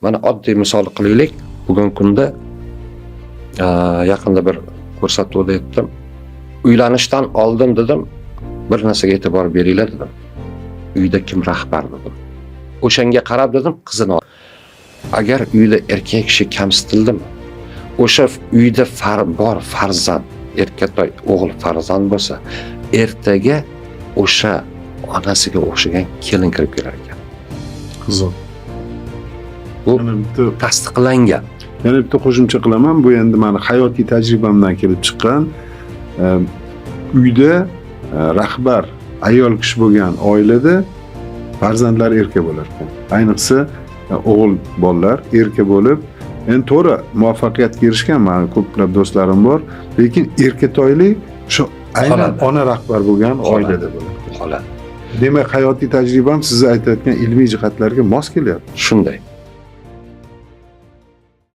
Mana oddiy misol qilaylik. Bugungi kunda yaqinda bir ko'rsatuvda aytdim. Uylanishdan oldin dedim, bir narsaga e'tibor beringlar dedim. Uyda kim rahbar dedim. O'shanga qarab dedim, qizini ol. Agar uyda erkak kishi kamsitildimi, o'sha uyda bor farzand, erkatoy o'g'il farzand bo'lsa, ertaga o'sha onasiga o'xshagan kelin kirib kelar ekan. Qiziq. Bu Yana bitta tasdiqlangan. Yana bitta qo'shimcha qilaman. Bu endi meni hayotiy tajribamdan kelib chiqqan. Uyda rahbar ayol kishi bo'lgan oilada farzandlar erkak bo'lar ekan. Ayniqsa o'g'il bolalar erkak bo'lib, endi to'g'ri muvaffaqiyatga erishgan meni ko'plab do'stlarim bor, lekin erkatoylik shu aynan ona rahbar bo'lgan oilada bo'ladi. Xola. Demak, hayotiy tajribam siz aytayotgan ilmiy jihatlarga mos kelyapti. Shunday.